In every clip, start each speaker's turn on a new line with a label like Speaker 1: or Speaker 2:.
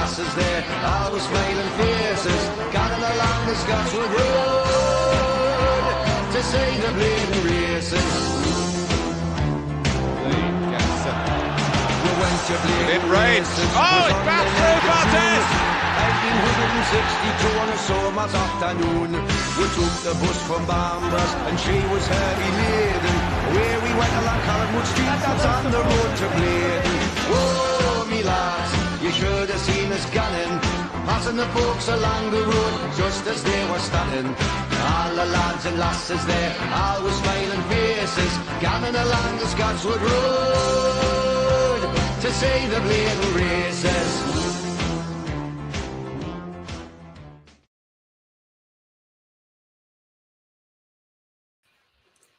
Speaker 1: lasses there, always smiling faces, gathering along the Scotswood Road to see the bleeding races.
Speaker 2: In range. Oh, it's back through Bartes!
Speaker 1: 1862 on a summer's afternoon, we took the bus from Bambers and she was heavy laden. Where we went along Collinwood Street, that's on the road to Bladen. Whoa, me lads, you should have seen us gunning, passing the folks along the road just as they were standing. All the lads and lasses there, always smiling faces, gunning along the Scotswood Road to see the bleeding races.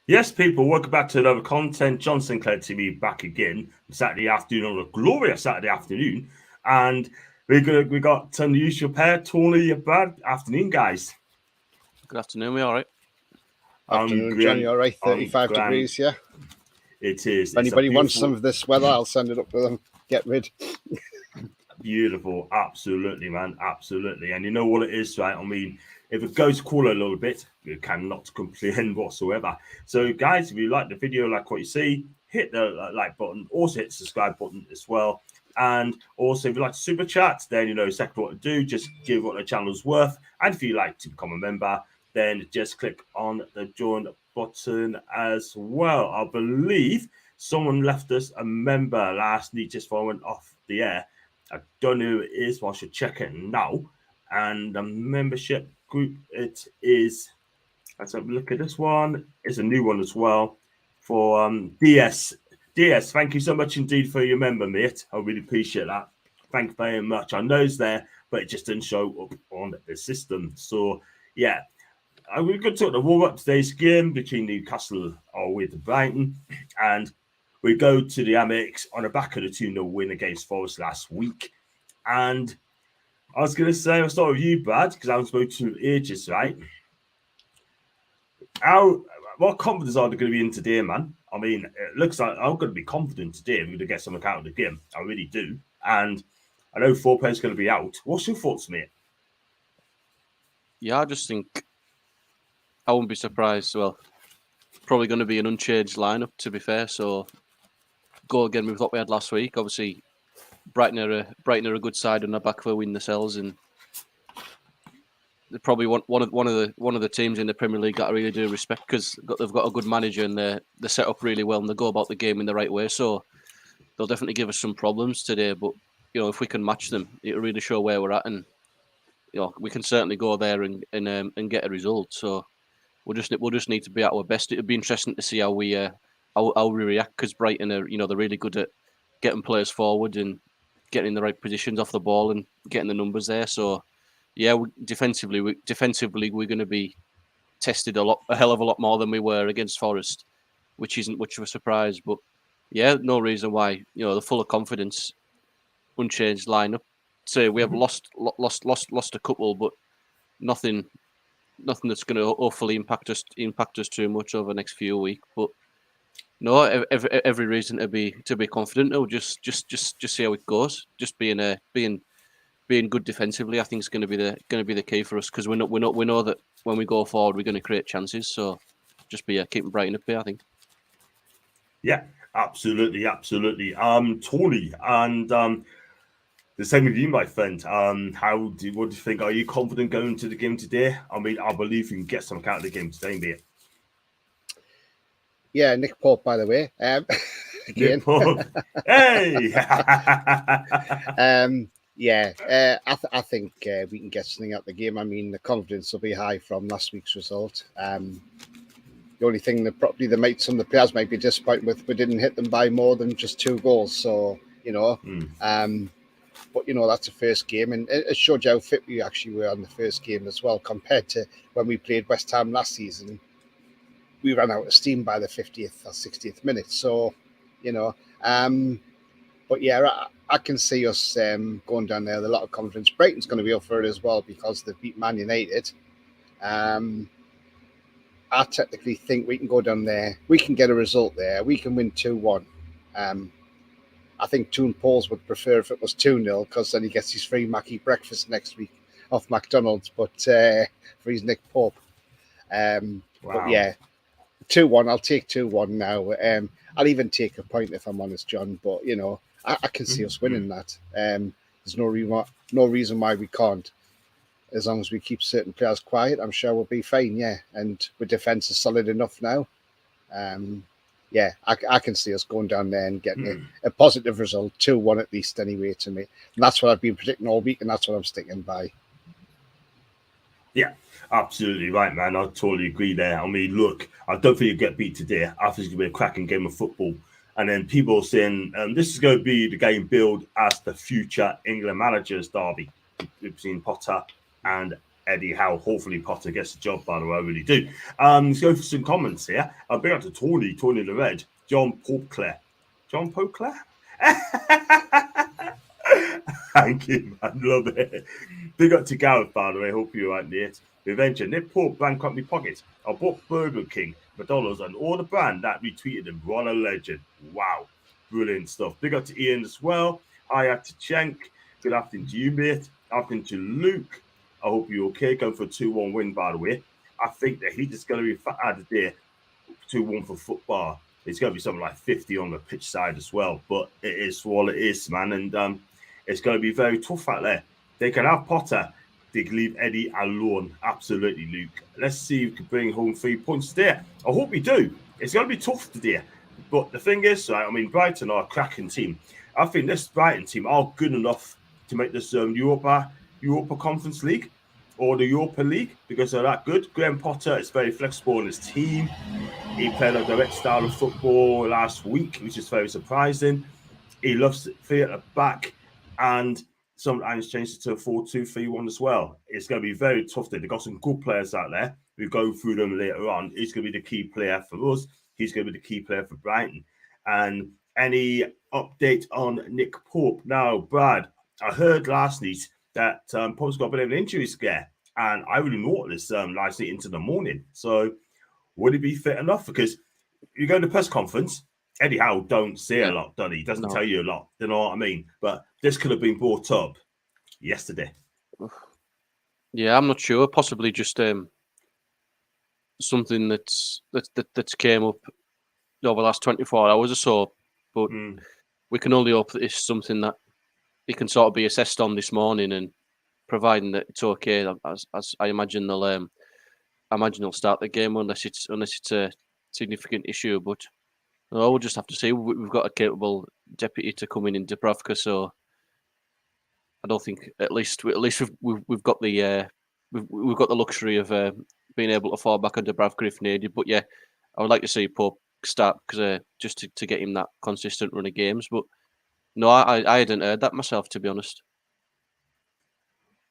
Speaker 3: Yes, people, welcome back to another content. John Sinclair TV back again Saturday afternoon on a glorious Saturday afternoon, and we got the usual pair. Tony, bad afternoon, guys.
Speaker 4: Good afternoon. We all right?
Speaker 5: Afternoon, John. You all right? 35 degrees, yeah.
Speaker 3: It is.
Speaker 5: If anybody wants some of this weather, I'll send it up to them. Get rid.
Speaker 3: Beautiful, absolutely, man, absolutely. And you know what it is, right? I mean, if it goes cooler a little bit, you cannot complain whatsoever. So, guys, if you like the video, like what you see, hit the like button. Also, hit the subscribe button as well. And also, if you like to super chat, then you know exactly what to do. Just give what the channel's worth. And if you like to become a member, then just click on the join button as well. I believe someone left us a member last night just before I went off the air. I don't know who it is, but I should check it now. And the membership group, it is, let's have a look at this one. It's a new one as well for DS. DS, thank you so much indeed for your member, mate. I really appreciate that. Thank you very much. I know it's there, but it just didn't show up on the system. So, yeah. We're going to talk the warm-up today's game between Newcastle with Brighton, and we go to the Amex on the back of the 2-0 win against Forest last week. And I was going to say, I'll start with you, Brad, because I haven't spoken to you ages, right? What confidence are they going to be in today, man? I mean, it looks like I'm going to be confident today we're going to get something out of the game. I really do. And I know 4 players are going to be out. What's your thoughts, mate?
Speaker 4: Yeah, I just think I wouldn't be surprised. Well, probably going to be an unchanged lineup, to be fair. So go again with what we had last week. Obviously, Brighton are a good side on the back for winning themselves, and they're probably one of the teams in the Premier League that I really do respect because they've got a good manager and they're set up really well and they go about the game in the right way. So they'll definitely give us some problems today. But you know, if we can match them, it'll really show where we're at, and you know, we can certainly go there and get a result. So we'll just need to be at our best. It'll be interesting to see how we react because Brighton are, you know, they're really good at getting players forward and getting in the right positions off the ball and getting the numbers there. So yeah, defensively we're going to be tested a hell of a lot more than we were against Forest, which isn't much of a surprise. But yeah, no reason why, you know, they're full of confidence, unchanged lineup. So we have lost a couple, but nothing that's going to hopefully impact us too much over the next few weeks. But no, every reason to be confident. No, just see how it goes. Just being good defensively, I think is going to be the key for us because we know that when we go forward, we're going to create chances. So just keeping Brighton up here, I think.
Speaker 3: Yeah, absolutely. Tony, and the same with you, my friend. What do you think? Are you confident going to the game today? I mean, I believe you can get some out of the game today, mate.
Speaker 5: Yeah, Nick Pope, by the way. Again.
Speaker 3: Hey!
Speaker 5: I think we can get something out of the game. I mean, the confidence will be high from last week's result. The only thing that probably some of the players might be disappointed with, we didn't hit them by more than just 2 goals. So, you know, but, you know, that's the first game. And it showed you how fit we actually were on the first game as well, compared to when we played West Ham last season. We ran out of steam by the 50th or 60th minute. So, you know, but yeah, I can see us going down there with a lot of confidence. Brighton's going to be up for it as well because they've beat Man United. I technically think we can go down there. We can get a result there. We can win 2-1. I think Toon Pauls would prefer if it was 2-0 because then he gets his free Mackie breakfast next week off McDonald's, but for his Nick Pope. But yeah, 2-1. I'll take 2-1 now. I'll even take a point if I'm honest, John. But you know, I can see us winning that. There's no reason why we can't. As long as we keep certain players quiet, I'm sure we'll be fine. Yeah, and our defence is solid enough now. Yeah, I can see us going down there and getting a positive result, 2-1 at least anyway to me. And that's what I've been predicting all week, and that's what I'm sticking by.
Speaker 3: Yeah, absolutely right, man. I totally agree there. I mean, look, I don't think you get beat today. I think it's going to be a cracking game of football. And then people are saying this is going to be the game billed as the future England managers derby between Potter and Eddie Howe. Hopefully Potter gets the job, by the way, I really do. Let's go for some comments here. I'll bring up to Tony the Red, John Popeclair. John Popeclair? Thank you, man. Love it. Big up to Gareth, by the way. Hope you're right, mate. Revenger, Nick Pope bank up my pocket. I bought Burger King, McDonald's, and all the brand that retweeted him. What a legend. Wow. Brilliant stuff. Big up to Ian as well. Hi, to Cenk. Good afternoon to you, mate. Afternoon to Luke. I hope you're okay. Going for a 2-1 win, by the way. I think that he's just going to be added there. 2-1 for football. It's going to be something like 50 on the pitch side as well. But it is what it is, man. And it's going to be very tough out there. They can have Potter. They can leave Eddie alone. Absolutely, Luke. Let's see if we can bring home 3 points today. I hope we do. It's going to be tough today. But the thing is, right, I mean, Brighton are a cracking team. I think this Brighton team are good enough to make this Europa Conference League or the Europa League because they're that good. Graham Potter is very flexible in his team. He played a direct style of football last week, which is very surprising. He loves 3 at the back, and sometimes changed it to a 4-2-3-1 as well. It's going to be very tough there. They've got some good players out there. We'll go through them later on. He's going to be the key player for us. He's going to be the key player for Brighton. And any update on Nick Pope? Now, Brad, I heard last night that Pope's got a bit of an injury scare, and I really noticed this last night into the morning. So would he be fit enough? Because you go to the press conference, Eddie Howe don't say a lot, does he? He doesn't tell you a lot. You know what I mean? But this could have been brought up yesterday.
Speaker 4: Yeah, I'm not sure. Possibly just something that's came up over the last 24 hours or so. But we can only hope that it's something that he can sort of be assessed on this morning, and providing that it's okay, as I imagine they'll start the game unless it's a significant issue. But no, we'll just have to see. We've got a capable deputy to come in Dubravka, so I don't think at least we've got the luxury of being able to fall back on Dubravka if needed. But yeah, I would like to see Pope start because just to get him that consistent run of games. But no, I hadn't heard that myself, to be honest.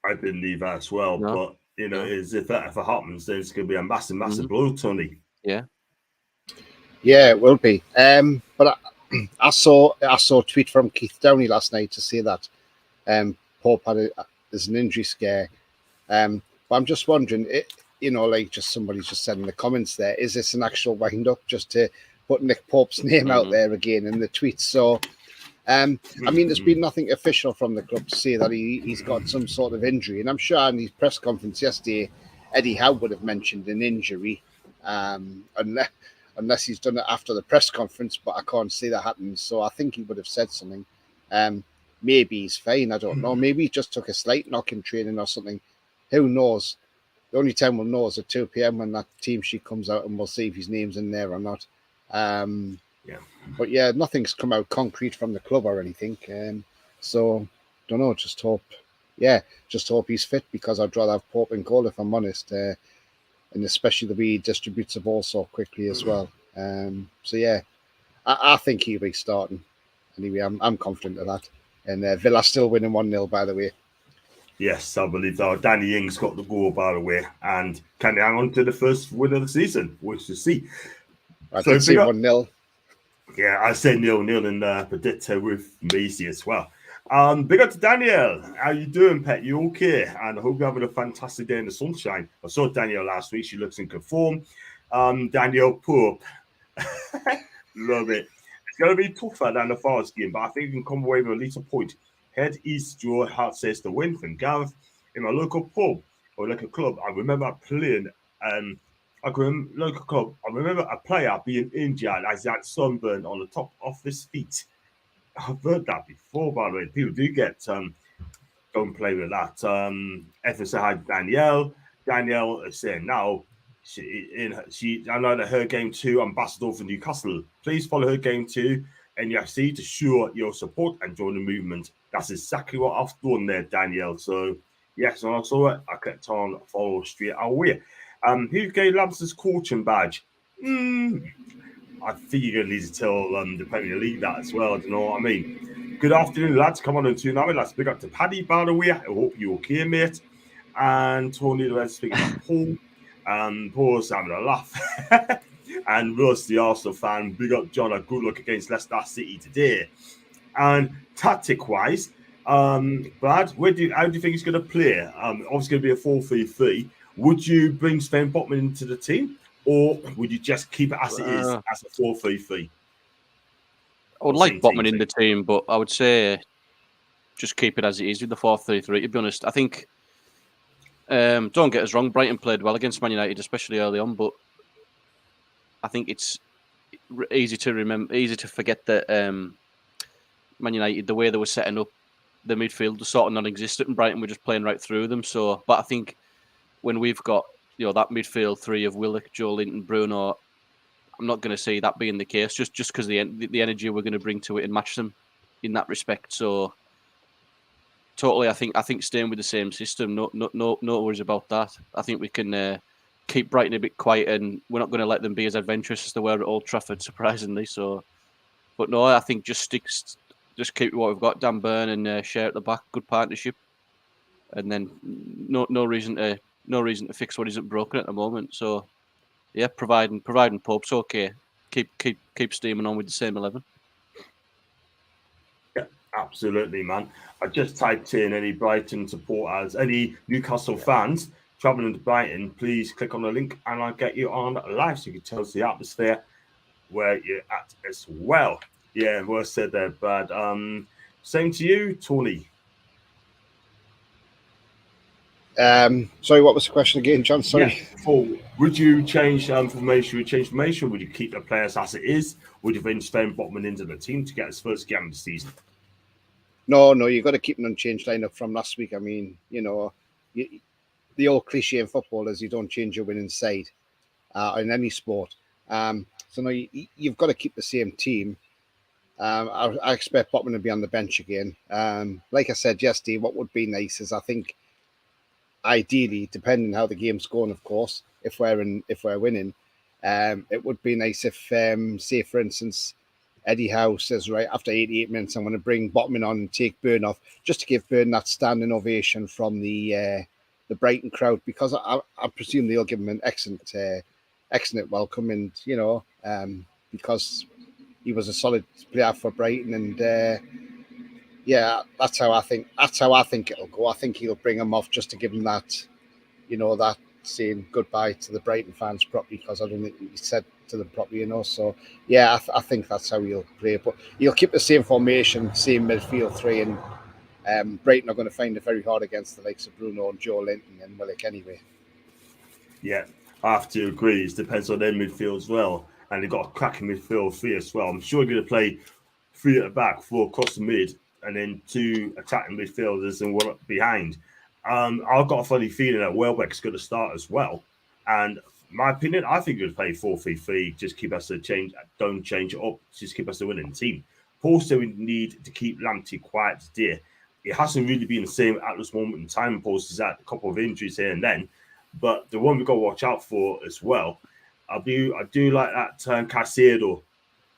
Speaker 3: I believe that as well, but you know, if it happens, then it's going to be a massive blow, Tony.
Speaker 4: Yeah.
Speaker 5: Yeah, it will be. But I saw a tweet from Keith Downey last night to say that Pope there's an injury scare. But I'm just wondering, like just somebody's just said in the comments there, is this an actual wind up just to put Nick Pope's name out there again in the tweet? So, I mean, there's been nothing official from the club to say that he's got some sort of injury, and I'm sure in his press conference yesterday, Eddie Howe would have mentioned an injury, unless he's done it after the press conference, but I can't see that happening. So I think he would have said something. Maybe he's fine. I don't know. Maybe he just took a slight knock in training or something. Who knows? The only time we'll know is at 2 p.m. when that team sheet comes out, and we'll see if his name's in there or not. But yeah, nothing's come out concrete from the club or anything. So don't know. Just hope he's fit, because I'd rather have Pope in goal if I'm honest. And especially the way he distributes the ball so quickly as well. So yeah, I think he'll be starting. Anyway, I'm confident of that. And Villa still winning 1-0, by the way.
Speaker 3: Yes, I believe that. Danny Ings got the goal, by the way. And can they hang on to the first win of the season? We'll see.
Speaker 5: I did say 1-0.
Speaker 3: Yeah, I said 0-0 in the predictor with Macy as well. Big up to Daniel. How you doing, pet? You okay? And I hope you're having a fantastic day in the sunshine. I saw Daniel last week. She looks in good form. Daniel Pope. Love it. It's going to be tougher than the Forest game, but I think we can come away with at least a point. Head East draw, heart says the win from Gareth. In my local pub or local club, I remember playing. Local club. I remember a player being injured as he had sunburn on the top of his feet. I've heard that before, by the way. People do get don't play with that. FSA had Danielle. Danielle is saying now I know that her game 2 ambassador for Newcastle. Please follow her game 2 NUFC to show your support and join the movement. That's exactly what I've done there, Danielle. So yes, and I saw it. I clicked on follow straight away. Who gave Lampson's coaching badge? I think you're going to need to tell the Premier League that as well. Do you know what I mean? Good afternoon, lads. Come on and tune out. Let's pick up to Paddy, by the way. I hope you're okay, mate. And Tony, let's speak about Paul. Paul's having a laugh. And Russ, the Arsenal fan, big up John. A good look against Leicester City today. And tactic-wise, Brad, how do you think he's going to play? Obviously, going to be a 4-3-3. Would you bring Sven Botman into the team, or would you just keep it as it is, as a 4-3-3?
Speaker 4: I would like Botman in the team, but I would say just keep it as it is with the 4-3-3. To be honest, I think. Don't get us wrong, Brighton played well against Man United, especially early on, but I think it's easy to forget that Man United, the way they were setting up the midfield, was sort of non-existent, and Brighton were just playing right through them. So, but I think when we've got that midfield 3 of Willock, Joe Linton, Bruno, I'm not going to see that being the case, just because the energy we're going to bring to it and match them in that respect. So. Totally, I think staying with the same system, no worries about that. I think we can keep Brighton a bit quiet, and we're not going to let them be as adventurous as they were at Old Trafford, surprisingly. So, but no, I think just keep what we've got, Dan Burn and Share at the back, good partnership, and then no reason to fix what isn't broken at the moment. So, yeah, providing Pope's okay, keep steaming on with the same 11.
Speaker 3: Absolutely, man. I just typed in any Brighton supporters, any Newcastle fans traveling to Brighton. Please click on the link and I'll get you on live so you can tell us the atmosphere where you're at as well. Yeah, well said there, Brad. Same to you, Tony.
Speaker 5: Sorry, what was the question again, John? Sorry.
Speaker 3: Yeah. Would you change formation? Would you change formation? Would you keep the players as it is? Would you bring Sven Botman into the team to get his first game of the season?
Speaker 5: No, you've got to keep an unchanged lineup from last week. I mean, the old cliche in football is you don't change your winning side in any sport. So no, you've got to keep the same team. I expect Botman to be on the bench again. Like I said yesterday, what would be nice is I think, ideally, depending how the game's going, of course, if we're winning, it would be nice if, say, for instance, Eddie Howe says, right, after 88 minutes, I'm going to bring Botman on and take Burn off, just to give Burn that standing ovation from the Brighton crowd, because I presume they'll give him an excellent welcome, and because he was a solid player for Brighton, and yeah, that's how I think it'll go. I think he'll bring him off just to give him that, that saying goodbye to the Brighton fans properly, because I don't think he said to them properly, So yeah, I think that's how he'll play. But he'll keep the same formation, same midfield 3, and Brighton are going to find it very hard against the likes of Bruno and Joe Linton and Willock anyway.
Speaker 3: Yeah, I have to agree. It depends on their midfield as well, and they've got a cracking midfield 3 as well. I'm sure they're going to play 3 at the back, 4 across the mid, and then 2 attacking midfielders and 1 up behind. I've got a funny feeling that Welbeck's going to start as well. And my opinion, I think he'll play 4-3-3. Just keep us don't change it up. Just keep us a winning team. Paul said we need to keep Lamptey quiet today. It hasn't really been the same at this moment in time. Paul has had a couple of injuries here and then. But the one we've got to watch out for as well, I do like that Caicedo.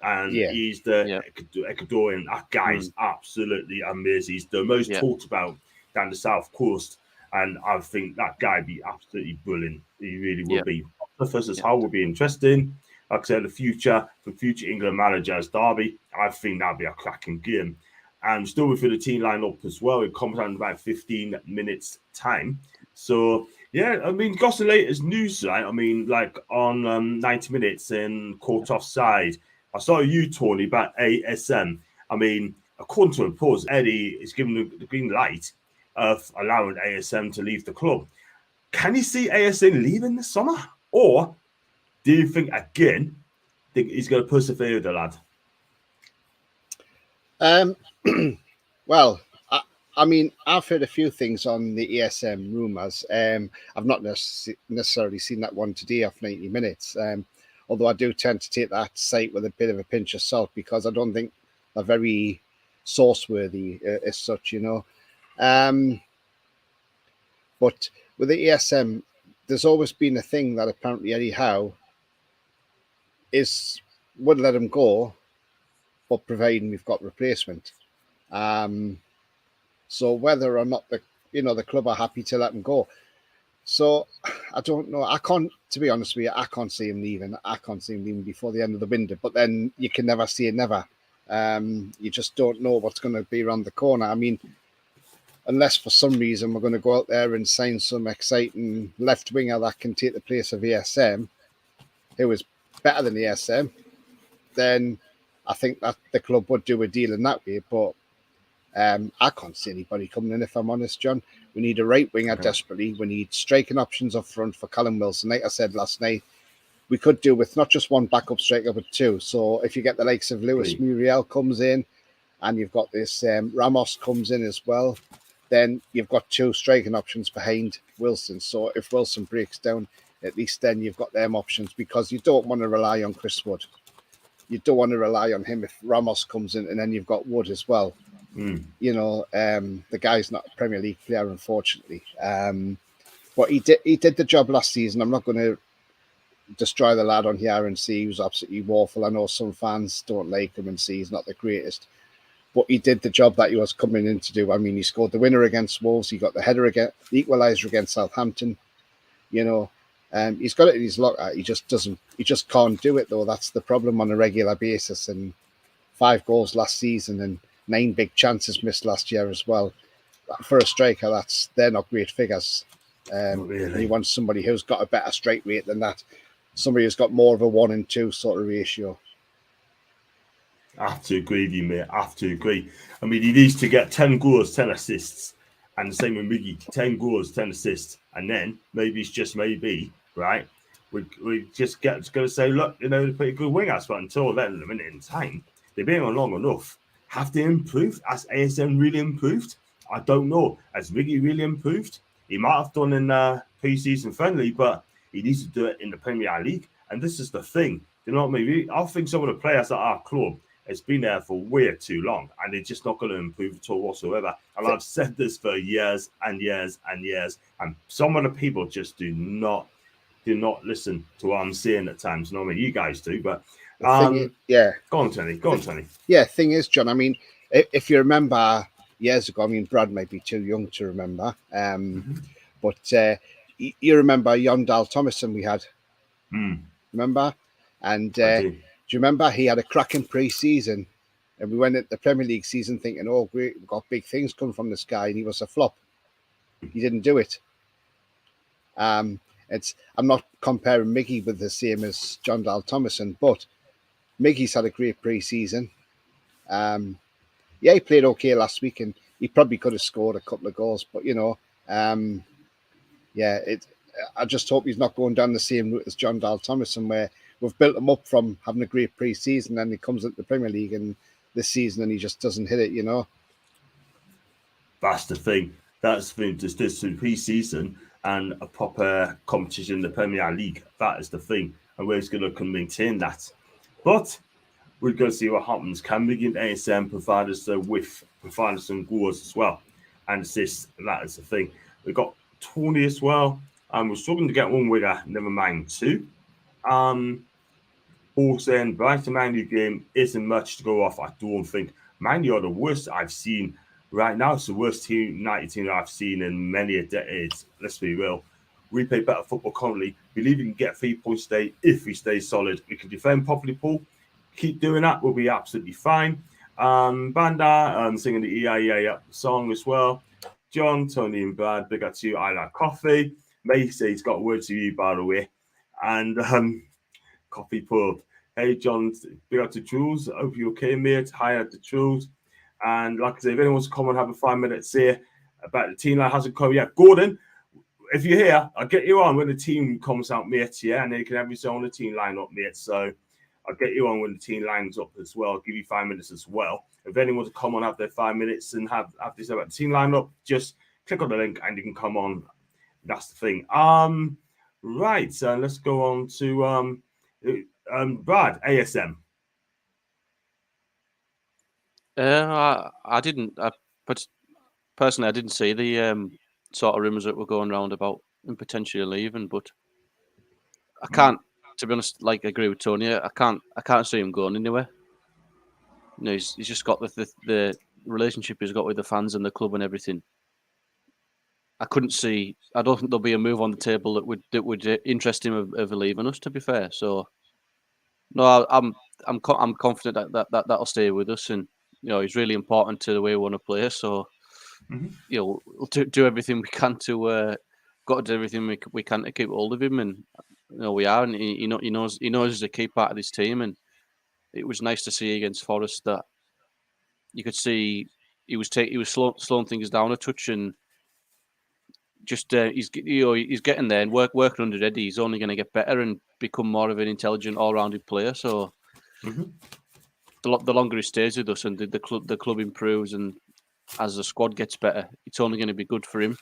Speaker 3: And he's the Ecuadorian. That guy is absolutely amazing. He's the most talked about down the South Coast. And I think that guy would be absolutely brilliant. He really would be. Versus Hull would be interesting. Like I said, the future England manager as Derby, I think that'd be a cracking game. And still within the team lineup as well. It comes down in about 15 minutes time. So yeah, I mean, got some latest news, right? I mean, like on 90 minutes and caught offside. I saw you, Tony, about ASM. I mean, according to reports, Eddie is given the green light of allowing ASM to leave the club. Can you see ASM leaving this summer? Or do you think he's going to persevere with the lad?
Speaker 5: Well, I mean, I've heard a few things on the ESM rumours. I've not necessarily seen that one today off 90 minutes. Although I do tend to take that site with a bit of a pinch of salt because I don't think they're very source-worthy as such, you know. But with the ESM, there's always been a thing that apparently Eddie Howe would let him go, but providing we've got replacement. So whether or not the club are happy to let him go. So I don't know. To be honest with you, I can't see him leaving. I can't see him leaving before the end of the window. But then you can never say never. You just don't know what's going to be around the corner. I mean, unless for some reason we're going to go out there and sign some exciting left winger that can take the place of ESM, who is better than ESM, then I think that the club would do a deal in that way. But I can't see anybody coming in, if I'm honest, John. We need a right winger desperately. We need striking options up front for Callum Wilson. Like I said last night, we could do with not just one backup striker, but two. So if you get the likes of Lewis Muriel comes in, and you've got this Ramos comes in as well, then you've got two striking options behind Wilson. So if Wilson breaks down, at least then you've got them options, because you don't want to rely on Chris Wood. You don't want to rely on him if Ramos comes in, and then you've got Wood as well. You know, the guy's not a Premier League player, unfortunately. But he did the job last season. I'm not going to destroy the lad on here and say he was absolutely woeful. I know some fans don't like him and say he's not the greatest, but he did the job that he was coming in to do. I mean, he scored the winner against Wolves. He got the header against, the equaliser against Southampton. You know, he's got it in his locker. He just can't do it though. That's the problem on a regular basis. And 5 goals last season and 9 big chances missed last year as well. For a striker, they're not great figures.
Speaker 3: Really.
Speaker 5: You want somebody who's got a better strike rate than that. Somebody who's got more of a 1 and 2 sort of ratio.
Speaker 3: I have to agree with you, mate. I have to agree. I mean, he needs to get 10 goals, 10 assists. And the same with Miggy, 10 goals, 10 assists. And then maybe it's just maybe, right? We just going to say, look, you know, they play a good winger. But until then, in a minute in time, they've been on long enough. Have they improved? Has ASM really improved? I don't know. Has Miggy really improved? He might have done in pre-season friendly, but he needs to do it in the Premier League. And this is the thing. You know what I mean? I think some of the players at our club has been there for way too long, and they're just not going to improve at all whatsoever. And I've said this for years and years and years, and some of the people just do not listen to what I'm saying at times. Normally, you guys do, but
Speaker 5: yeah.
Speaker 3: Go on, Tony.
Speaker 5: Yeah, thing is, John, I mean, if you remember years ago, I mean, Brad might be too young to remember, but you remember Yondal Thomason we had, remember? And do you remember he had a cracking pre-season, and we went into the Premier League season thinking, oh, great, we've got big things coming from this guy, and he was a flop. He didn't do it. I'm not comparing Miggy with the same as John Dal Thomason, but Miggy's had a great pre-season. Yeah, he played okay last week, and he probably could have scored a couple of goals. But you know, I just hope he's not going down the same route as John Dal Thomason, where we've built him up from having a great pre-season, and he comes into the Premier League and this season, and he just doesn't hit it. You know,
Speaker 3: that's the thing. That's the thing. Just this pre-season and a proper competition in the Premier League. That is the thing, and we're just going to maintain that. But we're going to see what happens. Can we get ASM provide us some goals as well and assists? That is the thing. We've got Tony as well. We're struggling to get one winger, never mind 2. Paul saying Brighton Man U game isn't much to go off. I don't think. Man U are the worst I've seen right now. It's the worst United team I've seen in many a decades. Let's be real. We play better football currently. Believe we can get 3 points today if we stay solid. We can defend properly, Paul. Keep doing that. We'll be absolutely fine. Banda singing the EIA song as well. John, Tony, and Brad, big up to you. I like coffee. May say he's got words to you, by the way. And Coffee Pub. Hey, John, big up to Jules. Hope you're okay, mate. Hi out to Jules. And like I say, if anyone wants to come and have a 5 minutes here about the team that hasn't come yet, Gordon, if you're here, I'll get you on when the team comes out, mate. Yeah, and then you can have your own the team line up, mate. So I'll get you on when the team lines up as well. I'll give you 5 minutes as well. If anyone wants to come on, have their 5 minutes and have this about the team line up, just click on the link and you can come on. That's the thing. Right. So let's go on to Brad, ASM.
Speaker 4: I didn't. But personally, I didn't see the sort of rumours that were going around about him potentially leaving. But I can't, to be honest. Like I agree with Tony. I can't see him going anywhere. You know, he's just got the relationship he's got with the fans and the club and everything. I don't think there'll be a move on the table that would interest him of leaving us. To be fair, so no, I'm confident that that'll stay with us, and you know he's really important to the way we want to play. So you know we'll do everything we can to got to do everything we can to keep hold of him, and you know we are, and he knows he's a key part of this team, and it was nice to see against Forest that you could see he was slowing things down a touch and. Just he's getting there and working under Eddie. He's only going to get better and become more of an intelligent, all-rounded player. So the longer he stays with us and the club improves and as the squad gets better, it's only going to be good for him.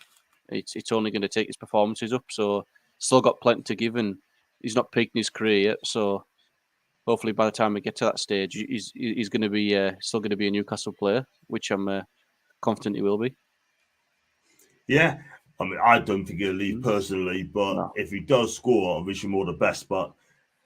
Speaker 4: It's only going to take his performances up. So still got plenty to give, and he's not peaked in his career yet. So hopefully by the time we get to that stage, he's going to be still going to be a Newcastle player, which I'm confident he will be.
Speaker 3: Yeah. I mean, I don't think he'll leave personally, but if he does score, I wish him all the best. But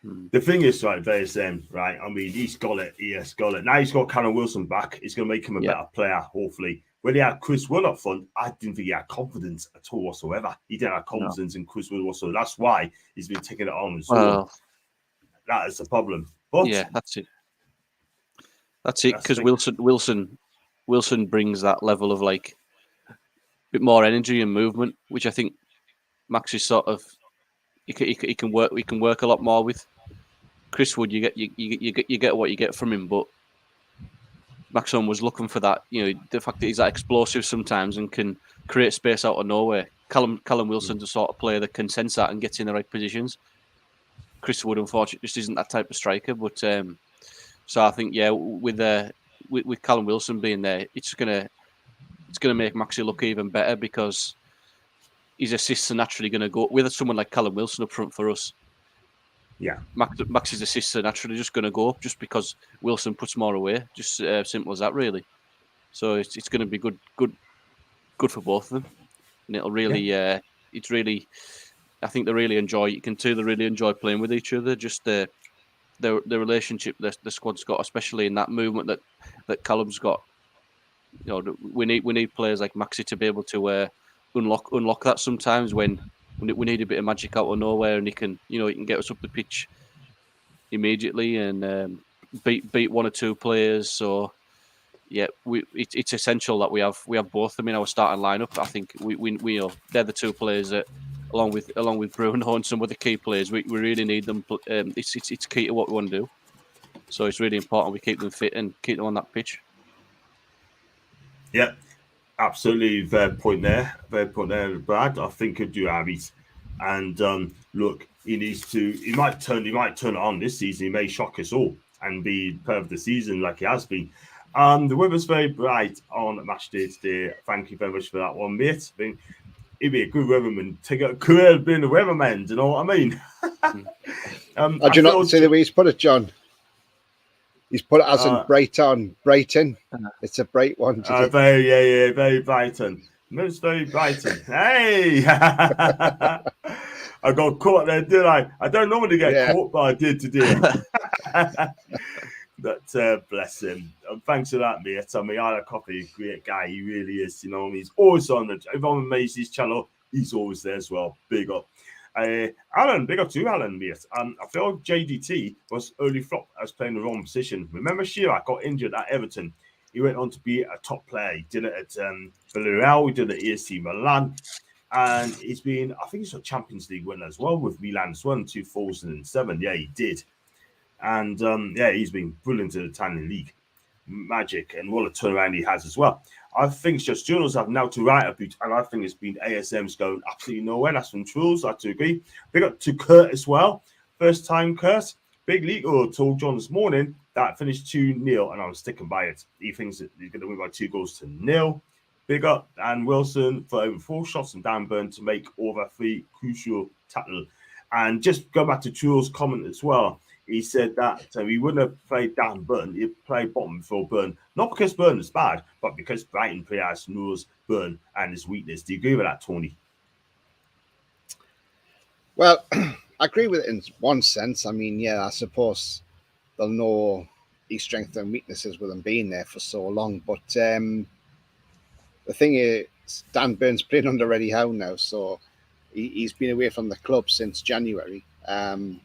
Speaker 3: the thing is, right, VSM, right? I mean, he's got it. He has got it. Now he's got Callum Wilson back. It's going to make him a better player, hopefully. When he had Chris Wood up front, I didn't think he had confidence at all whatsoever. He didn't have confidence in Chris Wood whatsoever. That's why he's been taking it on. So that is the problem. But
Speaker 4: yeah, that's it. That's it, because Wilson brings that level of like bit more energy and movement, which I think Max is sort of he can work a lot more with. Chris Wood, you get what you get from him, but Maxon was looking for that. You know, the fact that he's that explosive sometimes and can create space out of nowhere. Callum Wilson's the sort of player that can sense that and gets in the right positions. Chris Wood, unfortunately, just isn't that type of striker. But so I think with Callum Wilson being there, it's gonna make Maxi look even better because his assists are naturally going to go with someone like Callum Wilson up front for us.
Speaker 3: Yeah,
Speaker 4: Max's assists are naturally just going to go up just because Wilson puts more away. Just simple as that, really. So it's going to be good for both of them, and it'll really, it's really, I think they really enjoy. You can too, they really enjoy playing with each other. Just the relationship the squad's got, especially in that movement that Callum's got. You know, we need players like Maxi to be able to unlock that sometimes when we need a bit of magic out of nowhere, and he can get us up the pitch immediately and beat one or two players. So yeah, it's essential that we have both of them in our starting lineup. I think we they're the two players that along with Bruno and some of the key players we really need them. It's key to what we want to do. So it's really important we keep them fit and keep them on that pitch.
Speaker 3: Yeah, absolutely. Fair point there, Brad. I think he'll do Abby's. And look, he might turn it on this season. He may shock us all and be part of the season like he has been. The weather's very bright on match day today. Thank you very much for that one, mate. I think he'd be a good weatherman. Take a career being a weatherman. Do you know what I mean?
Speaker 5: Do you not see the way he's put it, John? He's put it as in Brighton. It's a bright one.
Speaker 3: Very Brighton. It's very Brighton. Hey! I got caught there, did I? I don't normally get caught, but I did today. But bless him. Thanks for that, mate. I mean, I had a copy. Great guy. He really is. You know, he's always on if I'm on Macy's channel, he's always there as well. Big up. Alan, big up to you, Alan, mate. I feel JDT was early flop as playing the wrong position. Remember Shearer got injured at Everton. He went on to be a top player. He did it at Villarreal. He did it at AC Milan. And he's been, I think he's a Champions League winner as well with Milan as well in 2007. Yeah, he did. And yeah, he's been brilliant in the Italian league. Magic, and what a turnaround he has as well. I think it's just journals have now to write about, and I think it's been ASM's going absolutely nowhere. That's from Truls, I have to agree. Big up to Kurt as well. First time, Kurt. Big League told John this morning that finished 2-0, and I'm sticking by it. He thinks that he's going to win by 2-0. Big up and Wilson for over 4 shots from Dan Burn to make over 3 crucial tackle. And just go back to Truls' comment as well. He said that he wouldn't have played Dan Burn, he'd play bottom before Burn. Not because Burn is bad, but because Brighton players knows Burn and his weakness. Do you agree with that, Tony?
Speaker 5: Well, I agree with it in one sense. I mean, yeah, I suppose they'll know his strengths and weaknesses with him being there for so long. But the thing is, Dan Burn's playing under Eddie Howe now, so he's been away from the club since January. And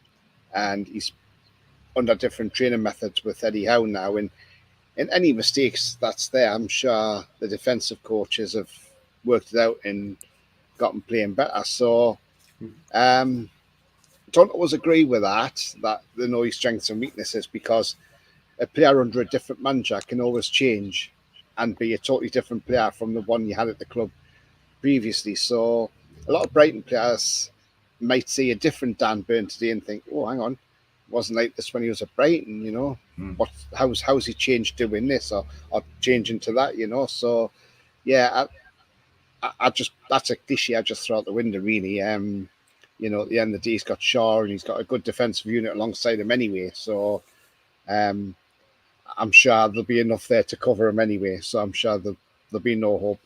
Speaker 5: he's under different training methods with Eddie Howe now, and any mistakes that's there, I'm sure the defensive coaches have worked it out and got him playing better. So don't always agree with that they know his strengths and weaknesses, because a player under a different manager can always change and be a totally different player from the one you had at the club previously. So a lot of Brighton players might see a different Dan Burn today and think, oh, hang on, wasn't like this when he was at Brighton, you know. How's he changed doing this or changing to that, you know? So yeah, I just, that's a cliche I just throw out the window, really. You know, at the end of the day, he's got Shaw and he's got a good defensive unit alongside him anyway. So I'm sure there'll be enough there to cover him anyway. So I'm sure there'll be no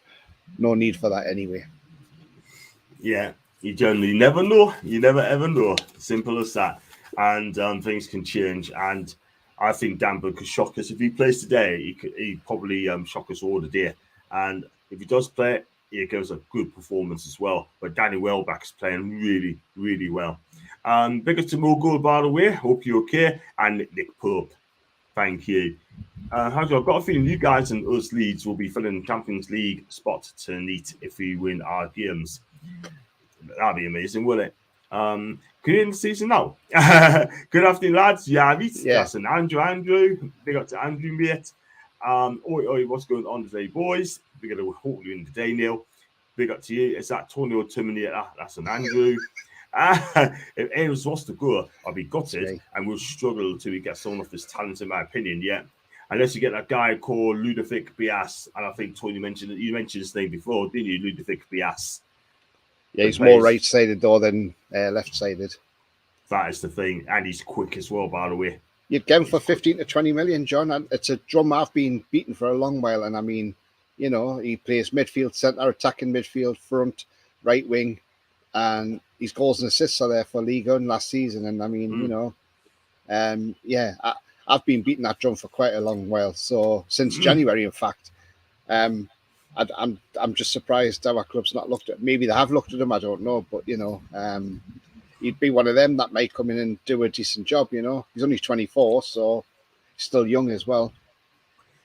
Speaker 5: need for that anyway.
Speaker 3: Yeah, you generally never know. You never ever know. Simple as that. And things can change. And I think Dan Burn could shock us. If he plays today, he'd probably shock us all today. And if he does play, he gives a good performance as well. But Danny Welbeck's playing really, really well. Big up to Mo Gold, by the way. Hope you're okay. And Nick Pope. Thank you. I've got a feeling you guys and us Leeds will be filling Champions League spot tonight if we win our games. That'd be amazing, wouldn't it? Can you end the season now? Good afternoon, lads. Yeah. That's an Andrew. Big up to Andrew, mate. Oi, what's going on today, boys? We're going to hopefully win today, Neil. Big up to you. Is that Tony or Terminator? That's an Andrew. If Ames was to go, I'll be gutted and we'll struggle till we get someone of this talent, in my opinion, yeah. Unless you get that guy called Ludovic Bias, and I think Tony mentioned his name before, didn't you, Ludovic Bias?
Speaker 5: Yeah, he's more right-sided though than left-sided.
Speaker 3: That is the thing, and he's quick as well, by the way.
Speaker 5: You'd get him for 15 to 20 million, John. And it's a drum I've been beaten for a long while, and I mean, you know, he plays midfield, centre, attacking midfield, front, right wing, and his goals and assists are there for League One last season. And I mean, you know, I've been beating that drum for quite a long while. So since January, in fact, I'm just surprised our club's not looked at. Maybe they have looked at him, I don't know, but you know, he'd be one of them that might come in and do a decent job. You know, he's only 24, so he's still young as well.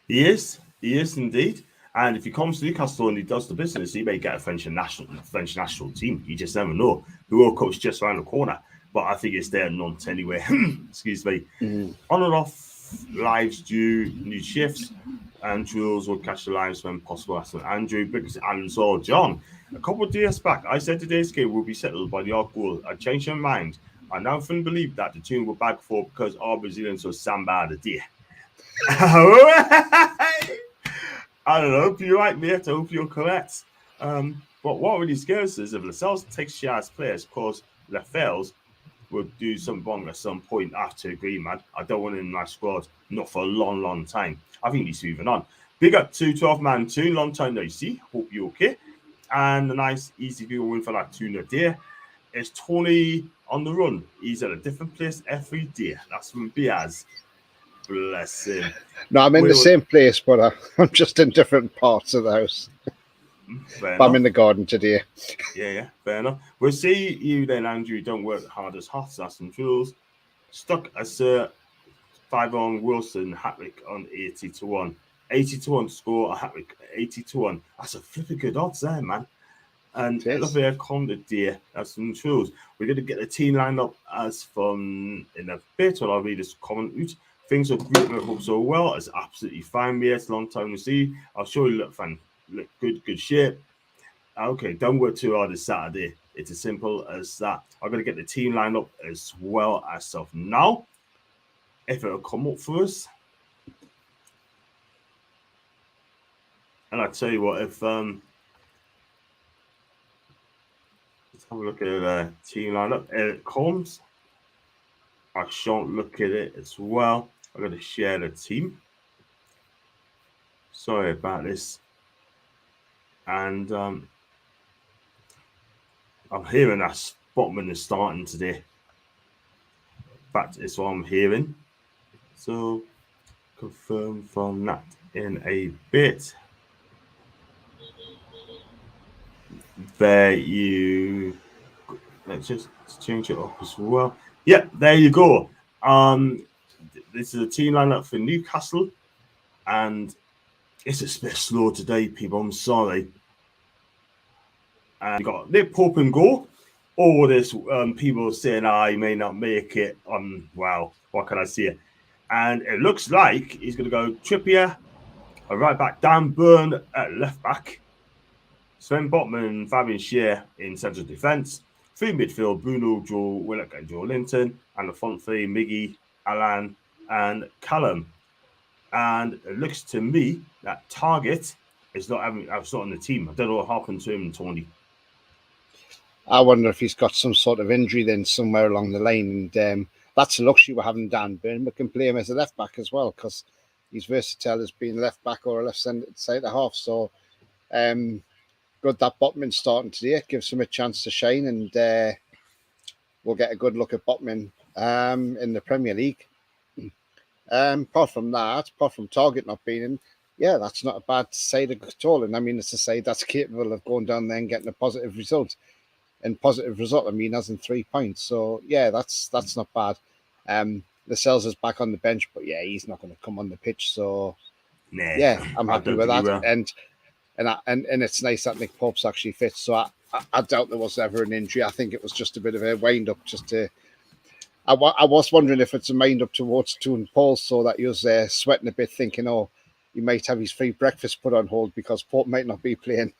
Speaker 3: He is indeed. And if he comes to Newcastle and he does the business, he may get a French national team. You just never know. The World Cup's just around the corner, but I think it's there nonce anyway. Excuse me. On and off lives due new shifts, and Jules will catch the lives when possible. That's what Andrew, Biggs, and so John. A couple of days back, I said today's game will be settled by the odd goal. I changed my mind. I now fully believe that the team will back for because our Brazilians were samba the day. I don't know. Hope you're right, mate. I hope you're correct. But what really scares us is if Lascelles takes shares players, because Lefels will do something wrong at some point. I have to agree, man. I don't want him in my squad, not for a long, long time. I think he's moving on. Big up to 12-man toon. Long time no see. Hope you're okay. And a nice, easy view win for that toon a day. It's Tony on the run. He's at a different place every day. That's from Biaz. Bless him.
Speaker 5: No, I'm in the same place, but I'm just in different parts of the house. But I'm in the garden today.
Speaker 3: Yeah, fair enough. We'll see you then, Andrew. Don't work hard as hot. That's some tools. Stuck as 5-on Wilson hat-trick on 80-1. 80-1 score a hat-trick. 80-1. That's a flipping good odds there, man. And
Speaker 5: Yes.
Speaker 3: Olivia commented there as some tools. We're going to get the team lined up as from in a bit, or I'll read this comment out. Things are great. I hope so well. It's absolutely fine, mate. It's a long time to see. I'll show you look good shape. Okay, don't work too hard this Saturday. It's as simple as that. I'm going to get the team lined up as well as of now. If it'll come up for us. And I tell you what, if let's have a look at the team lineup. It comes. I shan't look at it as well. I'm going to share the team. Sorry about this. And I'm hearing that Spotman is starting today. In fact, it's what I'm hearing. So confirm from that in a bit. There you. Let's just change it up as well. Yep, there you go. This is a team lineup for Newcastle, and it's a bit slow today, people. I'm sorry. And you got Nick Pope and go. All this people saying, he may not make it. Wow, what can I say? And it looks like he's going to go Trippier, a right back, Dan Burn at left back, Sven Botman and Fabian Schär in central defence. Three midfield, Bruno, Joe Willock and Joe Linton, and the front three, Miggy, Alan, and Callum. And it looks to me that Target is not on the team. I don't know what happened to him, Tony.
Speaker 5: I wonder if he's got some sort of injury then somewhere along the line. And that's a luxury we're having Dan Burn. We can play him as a left back as well because he's versatile as being left back or a left side half. So good that Botman's starting today. Gives him a chance to shine, and we'll get a good look at Botman in the Premier League. Apart from Target not being in, yeah, that's not a bad side at all. And I mean, it's a side that's capable of going down there and getting a positive result. And positive result, I mean, as in 3 points. So yeah, that's not bad. Lascelles is back on the bench, but yeah, he's not going to come on the pitch. So yeah, I'm happy with that. And it's nice that Nick Pope's actually fit. So I doubt there was ever an injury. I think it was just a bit of a wind up. I was wondering if it's a wind up towards Toon Paul, so that he was sweating a bit, thinking, he might have his free breakfast put on hold because Pope might not be playing.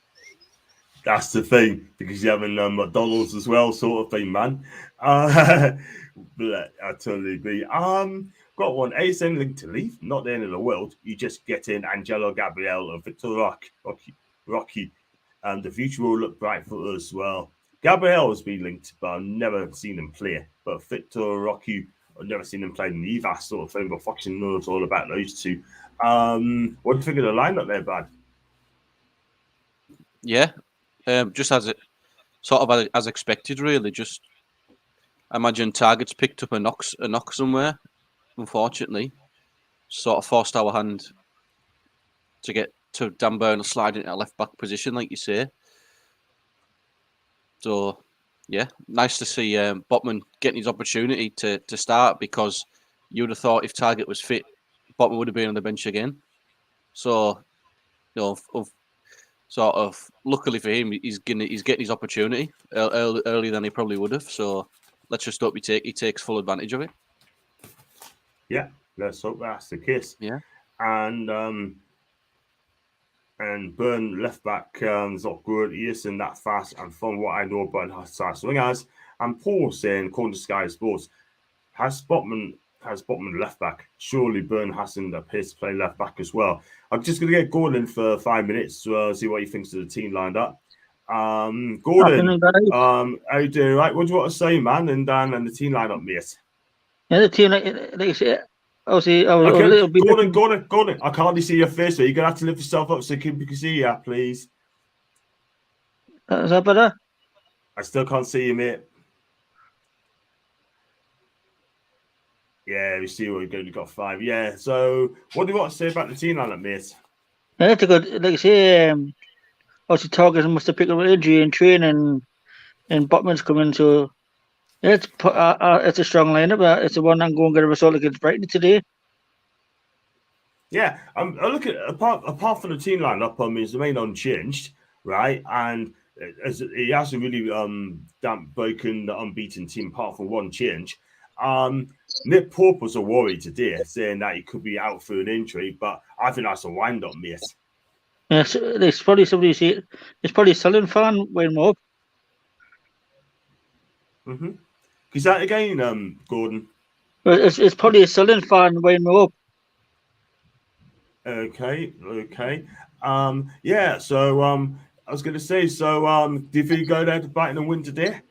Speaker 3: That's the thing, because you're having McDonald's as well, sort of thing, man. I totally agree. Got one. ASN link to leave, not the end of the world. You just get in Angelo Gabriel or Victor Rocky, and the future will look bright for us as well. Gabriel has been linked, but I've never seen him play. But Victor Rocky, I've never seen him play in the EVAS sort of thing, but fucking knows all about those two. What do you think of the lineup there, Brad?
Speaker 4: Yeah. Just as expected, really. Just imagine Target's picked up a knock somewhere. Unfortunately, sort of forced our hand to get to Dan Burn slide into a left back position, like you say. So, yeah, nice to see Botman getting his opportunity to start, because you would have thought if Target was fit, Botman would have been on the bench again. So, sort of luckily for him, he's getting his opportunity earlier than he probably would have. So let's just hope he takes full advantage of it.
Speaker 3: Yeah, let's hope that's the case.
Speaker 4: Yeah,
Speaker 3: and Burn left back is not good. He isn't that fast, and from what I know, Burn has fast swingers. And Paul saying, according to Sky Sports, has Botman left back? Surely Burn hasn't the pace to play left back as well. I'm just going to get Gordon for 5 minutes to see what he thinks of the team lined up. Gordon, how you doing? Right, what do you want to say, man? And Dan and the team lineup, mate.
Speaker 6: Yeah, the team, like you say, obviously, I was a little bit.
Speaker 3: Gordon, I can't really see your face, so you're going to have to lift yourself up so people can see you, please.
Speaker 6: Is that better?
Speaker 3: I still can't see you, mate. Yeah, we see what we've got 5. Yeah, so what do you want to say about the team lineup, mate?
Speaker 6: Yeah, it's a good, like you say, obviously Target must have picked up an injury in training, and Botman's coming, so yeah, it's a strong lineup. It's the one I'm going to get a result against Brighton today.
Speaker 3: Yeah, I look at apart from the team lineup, it's remain unchanged, right? And as he hasn't really broken the unbeaten team apart from one change. Nick Pope was a worry today, saying that he could be out for an injury, but I think that's a wind-up, mate.
Speaker 6: Yes, there's probably somebody see. It's probably a Southern fan weighing up.
Speaker 3: Is that again, Gordon?
Speaker 6: It's probably a Southern fan weighing up.
Speaker 3: Okay. Yeah. So I was going to say. So do you think you go there to Brighton and win today?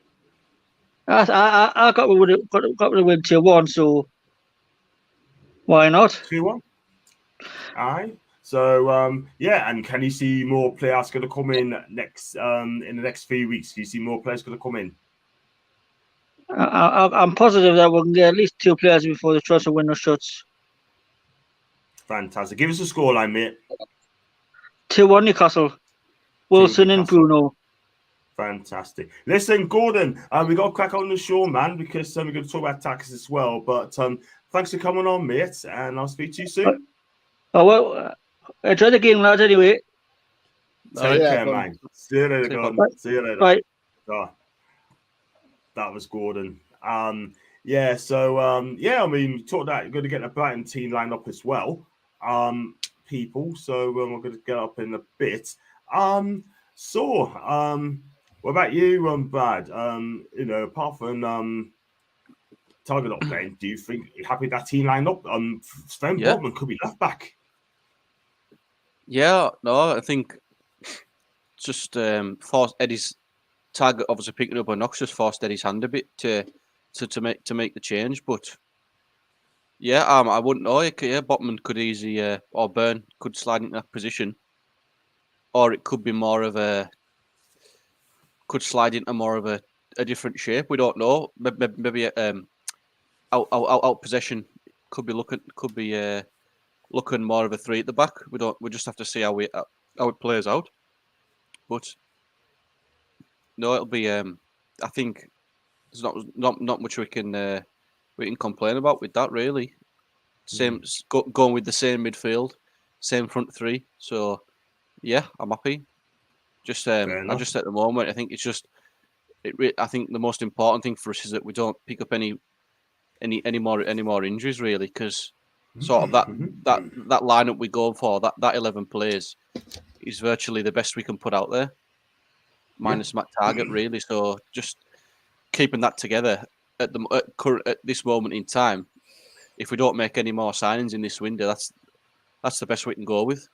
Speaker 6: I got rid of win 2-1, so why not?
Speaker 3: 2-1. Aye. So yeah, and can you see more players going to come in next in the next 3 weeks? Do you see more players going to come in?
Speaker 6: I'm positive that we can get at least 2 players before the transfer window shuts.
Speaker 3: Fantastic. Give us a scoreline, mate.
Speaker 6: 2-1 Newcastle. Wilson and Bruno.
Speaker 3: Fantastic. Listen, Gordon, we got to crack on the show, man, because we're going to talk about taxes as well. But thanks for coming on, mate, and I'll speak to you soon.
Speaker 6: Oh, well, enjoy the game, lads, anyway.
Speaker 3: Take care, man. See you later, Gordon. See you later.
Speaker 6: Bye.
Speaker 3: Oh, that was Gordon. Yeah, so, yeah, I mean, we talked that you're going to get the Brighton team lined up as well, people. So we're going to get up in a bit. What about you, Brad? You know, apart from target up playing, do you think you're happy that team lined up? Sven Botman could be left back.
Speaker 4: Yeah, no, I think just forced Eddie's target obviously picking up a knock, just forced Eddie's hand a bit to make the change. But yeah, I wouldn't know. Yeah, Botman could easily or Burn could slide into that position, or it could be more of a slide into more of a different shape. We don't know. Maybe out possession could be looking more of a 3 at the back. We just have to see how it plays out. But no, it'll be. I think there's not much we can complain about with that, really. Same going with the same midfield, same front 3. So yeah, I'm happy. Just I just at the moment, I think it's just I think the most important thing for us is that we don't pick up any more injuries, really, because sort of that lineup we go for, that 11 players is virtually the best we can put out there, minus Matt Target, really. So just keeping that together at this moment in time, if we don't make any more signings in this window, that's the best we can go with.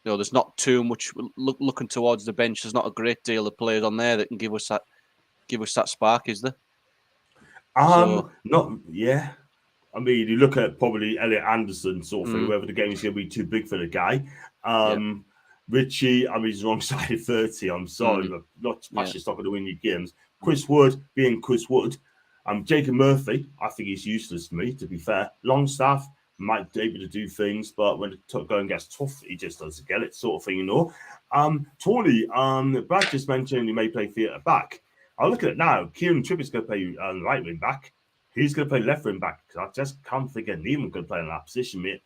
Speaker 4: You know, there's not too much looking towards the bench. There's not a great deal of players on there that can give us that spark, is there?
Speaker 3: Yeah. I mean, you look at probably Elliot Anderson sort of thing, whether the game is going to be too big for the guy. Richie, I mean, he's wrong side of 30. I'm sorry, but not much is not going to win you games. Chris Wood being Chris Wood. Jacob Murphy, I think he's useless to me, to be fair. Longstaff might be able to do things, but when the going gets tough, he just doesn't get it, sort of thing, you know. Tony, Brad just mentioned he may play theatre back. I'll look at it now. Kieran Trippie's going to play right wing back. He's going to play left wing back. I just can't think of anyone going to play in that position, mate.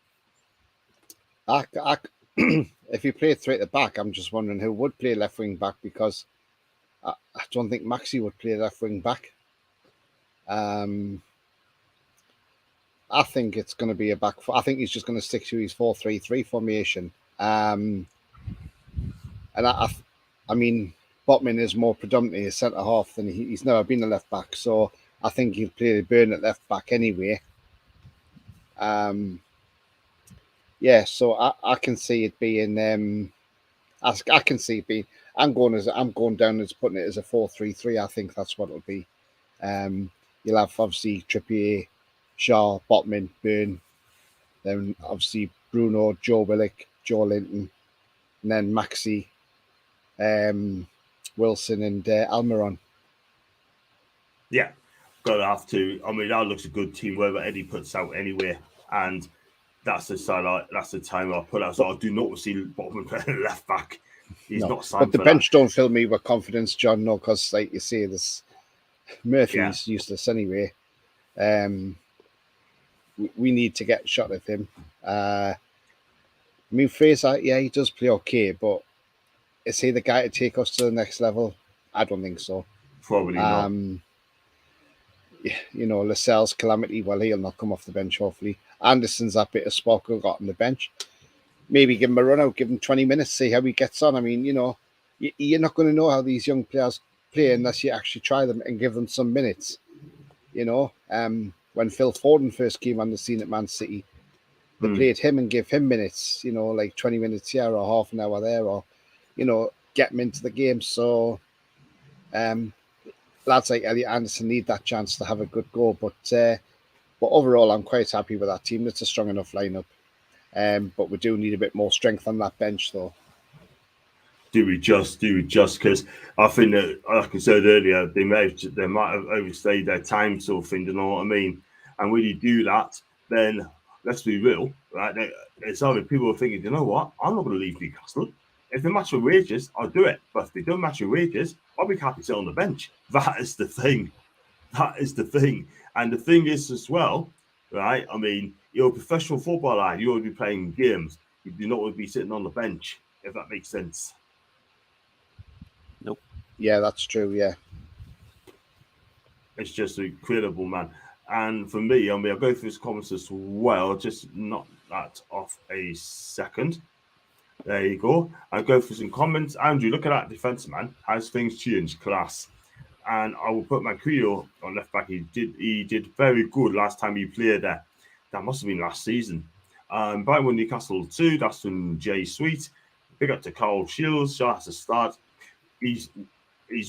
Speaker 5: If you play 3 at the back, I'm just wondering who would play left wing back, because I don't think Maxi would play left wing back. I think it's going to be a back. I think he's just going to stick to his 4-3-3 formation. And I mean, Botman is more predominantly a centre half than he's never been a left back. So I think he'll play Burn at left back anyway. Yeah, so I can see it being. I can see it being. I'm going down as putting it as a 4-3-3. I think that's what it'll be. You'll have obviously Trippier, Shaw, Botman, Burn, then obviously Bruno, Joe Willock, Joe Linton, and then Maxi, Wilson, and Almiron.
Speaker 3: Yeah, gonna have to. I mean, that looks a good team wherever Eddie puts out anyway, and that's the side. That's the time I put out. So I do not see Botman playing left back. He's not signed.
Speaker 5: But the bench don't fill me with confidence, John. No, because like you say, this Murphy's useless anyway. We need to get a shot at him. I mean, Fraser, yeah, he does play okay, but is he the guy to take us to the next level? I don't think so.
Speaker 3: Probably not.
Speaker 5: You know, Lascelles' calamity, well, he'll not come off the bench, hopefully. Anderson's that bit of spark we got on the bench. Maybe give him a run out, give him 20 minutes, see how he gets on. I mean, you know, you're not going to know how these young players play unless you actually try them and give them some minutes. You know, when Phil Foden first came on the scene at Man City, they played him and give him minutes, you know, like 20 minutes here or half an hour there, or, you know, get him into the game. So, lads like Elliot Anderson need that chance to have a good go. But overall, I'm quite happy with that team. It's a strong enough lineup. But we do need a bit more strength on that bench, though.
Speaker 3: Do we just? Because I think that, like I said earlier, they might have overstayed their time, sort of thing. You know what I mean? And when you do that, then let's be real, right? It's either people are thinking, you know what? I'm not going to leave Newcastle. If they match with wages, I'll do it. But if they don't match with wages, I'll be happy to sit on the bench. That is the thing. And the thing is as well, right? I mean, you're a professional footballer. You ought to be playing games. You do not want to be sitting on the bench, if that makes sense.
Speaker 4: Nope.
Speaker 5: Yeah, that's true. Yeah.
Speaker 3: It's just incredible, man. And for me, I mean, I'll go through his comments as well. Just knock that off a second. There you go. I'll go through some comments. Andrew, look at that defense, man. Has things changed? Class. And I will put Manquillo on left back. He did very good last time he played there. That must have been last season. Brighton won Newcastle 2. That's from Jay Sweet. Big up to Carl Shields. Shot has a start. He's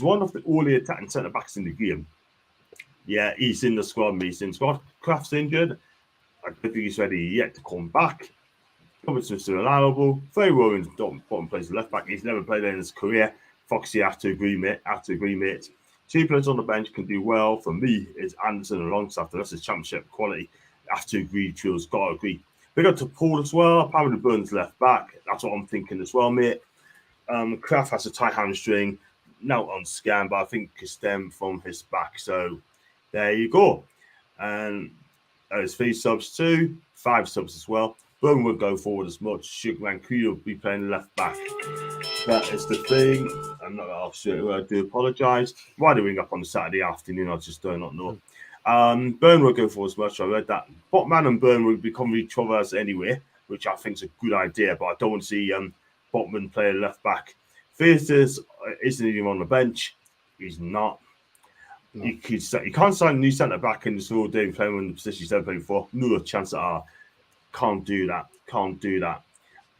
Speaker 3: one of the only attacking centre backs in the game. Yeah, he's in the squad. He's in squad. Kraft's injured. I don't think he's ready yet to come back. Robertson's still allowable. Very well in the bottom place left back. He's never played in his career. Foxy, have to agree, mate. Two players on the bench can do well. For me, is Anderson and Longstaff. That's his championship quality. Have to agree, Trills. Got to agree. Big up to Paul as well. Apparently Burns left back. That's what I'm thinking as well, mate. Kraft has a tight hamstring. Now on scan, but I think it's stemmed from his back. So there you go. And there's 3 subs too. 5 subs as well. Burn would go forward as much. Manquillo will be playing left back. That is the thing. I'm not sure. I do apologise. Why do we ring up on a Saturday afternoon? I just do not know. Burn will go forward as much. I read that. Botman and Burn will become each other anyway, which I think is a good idea. But I don't want to see Botman play left back. Fierces isn't even on the bench. He's not. No. You can't sign a new centre back in this all day playing in the position he's never played before. No chance at all. Can't do that.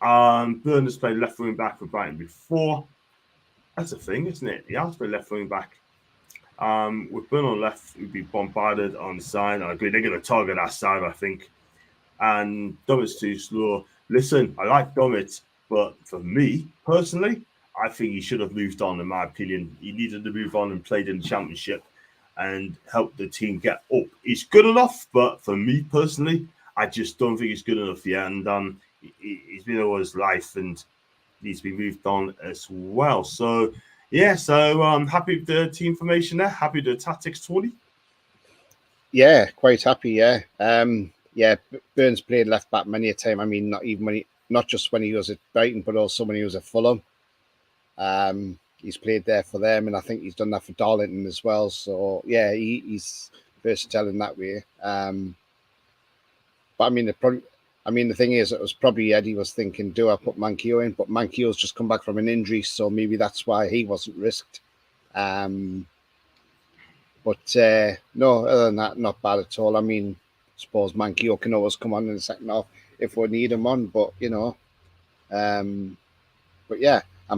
Speaker 3: Burn has played left wing back for Brighton before. That's a thing, isn't it? He has played left wing back. With Burn on left, we'd be bombarded on the side. I agree. They're going to target our side, I think. And Dummett's too slow. Listen, I like Dummett, but for me personally, I think he should have moved on. In my opinion, he needed to move on and played in the Championship and help the team get up. He's good enough, but for me personally, I just don't think he's good enough yet. And he's been all his life and needs to be moved on as well. So, yeah, I'm happy with the team formation there. Happy with the tactics, Tony?
Speaker 5: Yeah, quite happy, yeah. Burns played left back many a time. I mean, not just when he was at Brighton, but also when he was at Fulham. He's played there for them, and I think he's done that for Darlington as well. So, yeah, he's versatile in that way. But the thing is, it was probably Eddie was thinking, do I put Manquillo in? But Manquillo's just come back from an injury, so maybe that's why he wasn't risked. No, other than that, not bad at all. I mean, I suppose Manquillo can always come on in the second half if we need him on, but yeah, I'm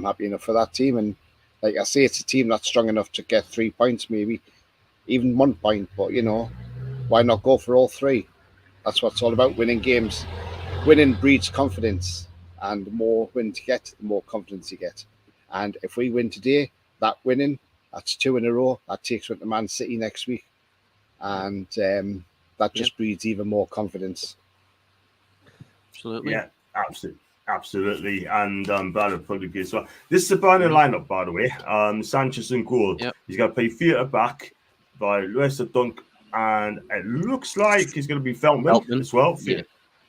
Speaker 5: happy enough for that team. And like I say, it's a team that's strong enough to get 3 points, maybe even 1 point. But why not go for all 3? That's what it's all about, winning games. Winning breeds confidence, and the more wins you get, the more confidence you get. And if we win today, that's 2 in a row. That takes us to Man City next week. And that just breeds even more confidence.
Speaker 4: Absolutely.
Speaker 3: Yeah, absolutely. And Brad probably good as well. This is the Brighton lineup, by the way. Sanchez and goal. Yep. He's got to play theatre back by Lewis Dunk. And it looks like he's going to be Feltman as well, by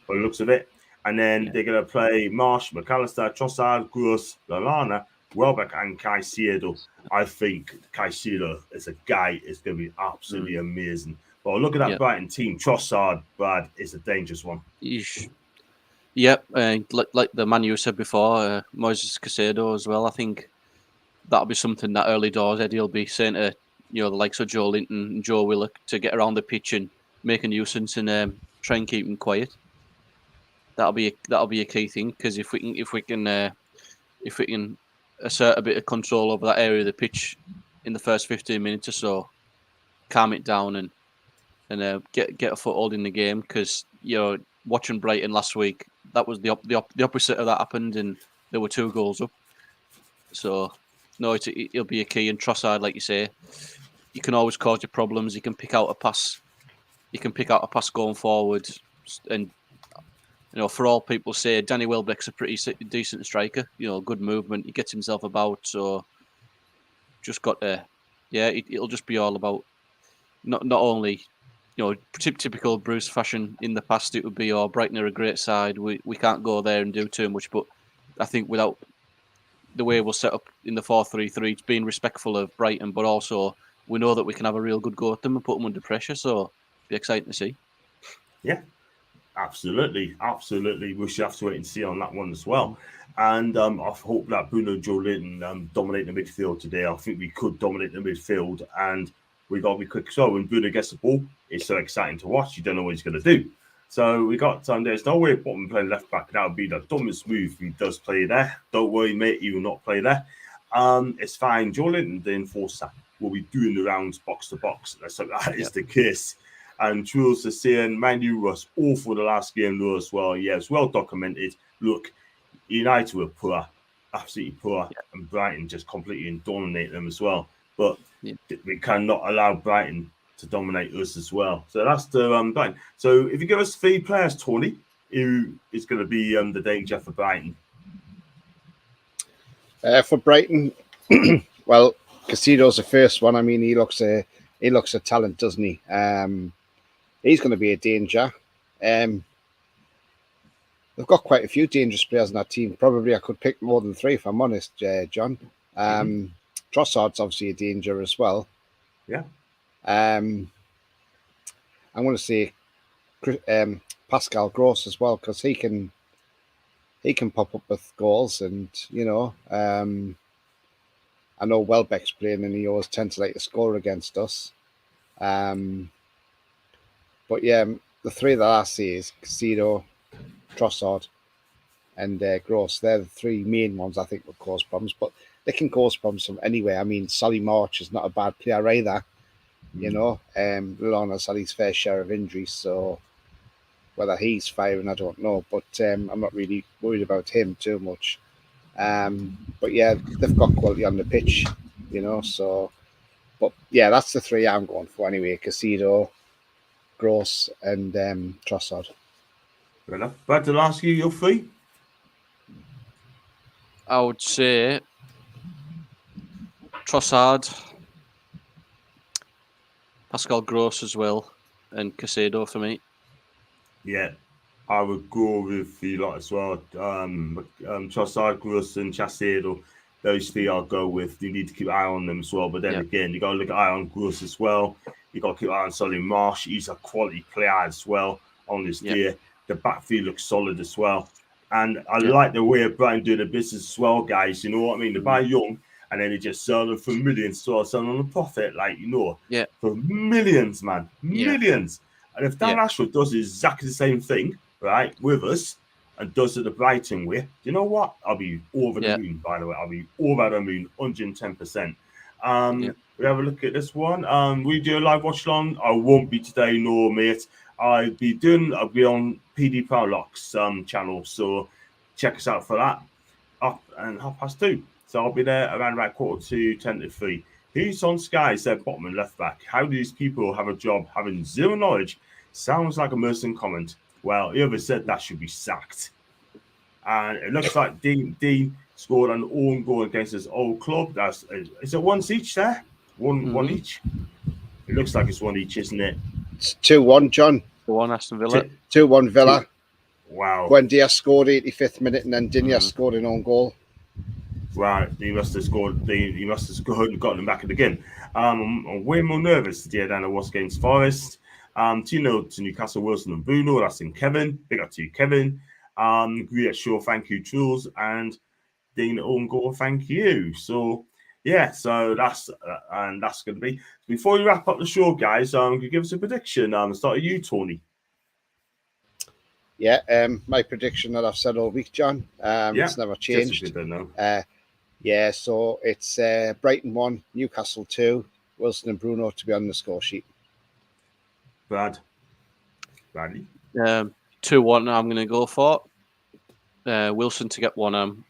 Speaker 3: the looks of it. And then they're going to play Marsh, McAllister, Trossard, Gross, Lallana, Welbeck and Caicedo. I think Caicedo as a guy is going to be absolutely amazing. But look at that Brighton team. Trossard, Brad, is a dangerous one.
Speaker 4: Yep, like the man you said before, Moises Caicedo as well. I think that'll be something that early doors Eddie will be saying to the likes of Joe Linton and Joe Willock to get around the pitch and make a nuisance and try and keep them quiet. That'll be a key thing, because if we can assert a bit of control over that area of the pitch in the first 15 minutes or so, calm it down and get a foothold in the game, because watching Brighton last week, that was the opposite of that happened, and there were 2 goals up. So no, it'll be a key. And Trossard, like you say, you can always cause you problems. You can pick out a pass. You can pick out a pass going forward, and for all people say, Danny Welbeck's a pretty decent striker. Good movement. He gets himself about. So just got to, it'll just be all about not only typical Bruce fashion in the past. It would be, Brighton are a great side. We can't go there and do too much. But I think without the way we'll set up in the 4-3-3, it's being respectful of Brighton, but also we know that we can have a real good go at them and put them under pressure. So it'll be exciting to see.
Speaker 3: Yeah. Absolutely. We should have to wait and see on that one as well. And I hope that Bruno Joe Linton dominate the midfield today. I think we could dominate the midfield, and we got to be quick. So when Bruno gets the ball, it's so exciting to watch. You don't know what he's going to do. So we got there's no way Botman playing left back. That would be the dumbest move if he does play there. Don't worry, mate, he will not play there. It's fine. Joe Linton, the enforcer, will be doing the rounds box to box. So that is the case. And Truls is saying, Manu was awful the last game though as well. Yeah, it's well documented. Look, United were poor, absolutely poor, and Brighton just completely dominate them as well. But we cannot allow Brighton to dominate us as well. So that's the Brighton. So if you give us 3 players, Tony, who is going to be the danger for Brighton?
Speaker 5: For Brighton, well, Caicedo's the first one. I mean, he looks a talent, doesn't he? He's going to be a danger. They've got quite a few dangerous players in that team. Probably I could pick more than 3 if I'm honest, John. Trossard's obviously a danger as well.
Speaker 3: Yeah.
Speaker 5: I'm going to say Pascal Gross as well, because he can pop up with goals, and I know Welbeck's playing and he always tends to like to score against us. But yeah, the 3 that I see is Caicedo, Trossard, and Gross. They're the 3 main ones I think will cause problems, but they can cause problems from anywhere. I mean, Solly March is not a bad player either. Lallana has had his fair share of injuries, so whether he's firing, I don't know. But I'm not really worried about him too much. But yeah, they've got quality on the pitch, so. But yeah, that's the 3 I'm going for anyway: Caicedo, Gross, and Trossard.
Speaker 3: Fair enough. Brad, to ask you your 3?
Speaker 4: I would say Trossard, Pascal Gross as well, and Caicedo for me.
Speaker 3: Yeah, I would go with the lot as well. Trossard, Gross, and Caicedo. Those 3 I'll go with. You need to keep an eye on them as well. But then again, you got to look at eye on Gross as well. You got to keep an eye on Solly Marsh. He's a quality player as well on this year. The backfield looks solid as well. And I like the way of Brighton doing the business as well, guys. You know what I mean? They buy young and then they just sell them for millions. So selling on a profit, for millions, man. Millions. And if Dan Ashford does exactly the same thing, right, with us, and does it the Brighton way, you know what? I'll be over the moon, by the way. I'll be over the moon, 110%. We have a look at this one. We do a live watch along. I won't be today, no, mate. I'll be on PD Prowlock's channel, so check us out for that. Up and 2:30. So I'll be there around about 2:45, 10 to 3. Who's on Sky said Botman left back. How do these people have a job having zero knowledge? Sounds like a Merson comment. Well, whoever said that should be sacked. And it looks like Dean scored an own goal against his old club. Is it once each there? One each? It looks like it's 1 each, isn't it?
Speaker 5: It's 2-1, John.
Speaker 4: 2-1 Aston Villa.
Speaker 5: 2-1 Villa.
Speaker 3: Wow.
Speaker 5: Buendia scored 85th minute, and then Dinya scored an own goal.
Speaker 3: Right, he must have scored. He must have scored and gotten him back again. I'm way more nervous today than I was against Forest. 2-0 to Newcastle, Wilson and Bruno. That's in Kevin. Big up to you, Kevin. Yeah, sure. Thank you, Jules and Dean own goal. Thank you. So yeah, so that's going to be. Before we wrap up the show, guys, can you give us a prediction? Start with you, Tony.
Speaker 5: Yeah, my prediction that I've said all week, John. It's never changed. Yeah, so it's Brighton 1, Newcastle 2, Wilson and Bruno to be on the score sheet.
Speaker 3: Bradley?
Speaker 4: 2-1 I'm going to go for. Wilson to get one.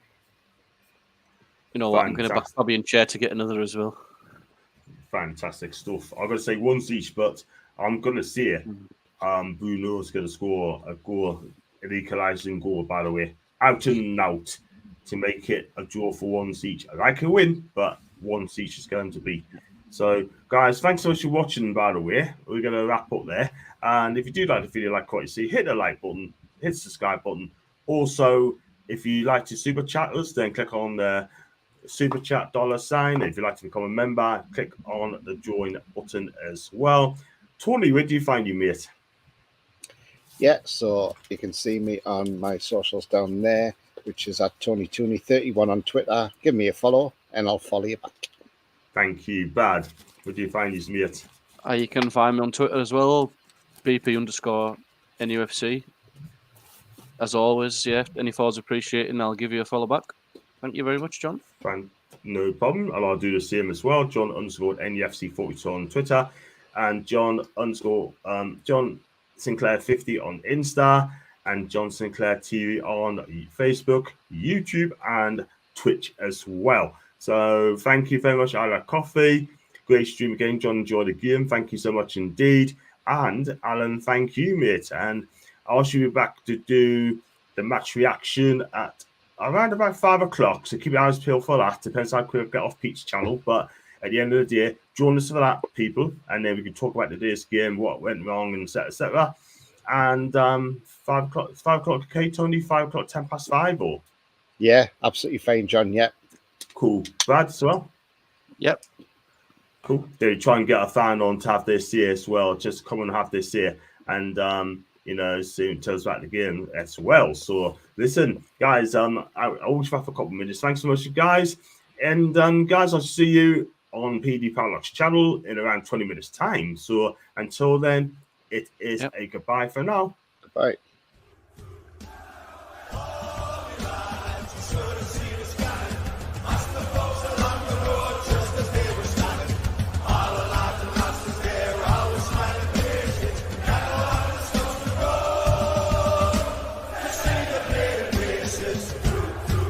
Speaker 4: You know what, I'm going to back Fabian Chair to get another as well.
Speaker 3: Fantastic stuff. I'm going to say once each, but I'm going to say Bruno's going to score a goal, an equalising goal, by the way, out and out, to make it a draw for once each. I can win, but once each is going to be. So, guys, thanks so much for watching, by the way. We're going to wrap up there. And if you do like the video, like what you see, hit the like button, hit the subscribe button. Also, if you like to super chat us, then click on the super chat $sign. If you'd like to become a member, click on the join button as well. Tony, where do you find you, mate?
Speaker 5: Yeah, so you can see me on my socials down there, which is at TonyTooney31 on Twitter. Give me a follow and I'll follow you back.
Speaker 3: Thank you. Bad. Where do you find you, mate?
Speaker 4: You can find me on Twitter as well, BP_NUFC. As always, yeah, any follows appreciated, and I'll give you a follow back. Thank you very much, John.
Speaker 3: Fine. No problem. And I'll do the same as well. John_NUFC42 on Twitter and John Sinclair 50 on Insta and John Sinclair TV on Facebook, YouTube, and Twitch as well. So thank you very much. I like coffee. Great stream again. John, enjoy the game. Thank you so much indeed. And Alan, thank you, mate. And I should be back to do the match reaction at around about 5 o'clock. So keep your eyes peeled for that. Depends how quick I get off Pete's channel. But at the end of the day, join us for that, people. And then we can talk about today's game, what went wrong, and etc. And 5 o'clock, okay, Tony? 5 o'clock, 10 past 5, or?
Speaker 5: Yeah, absolutely fine, John. Yeah.
Speaker 3: Cool. Brad as well?
Speaker 4: Yep.
Speaker 3: Cool. They try and get a fan on to have this here as well. Just come and have this here. And, soon tells about the game as well. So, listen, guys, I always have a couple of minutes. Thanks so much, guys. And, guys, I'll see you on PD Powerlock's channel in around 20 minutes' time. So, until then, it is a goodbye for now.
Speaker 5: Goodbye.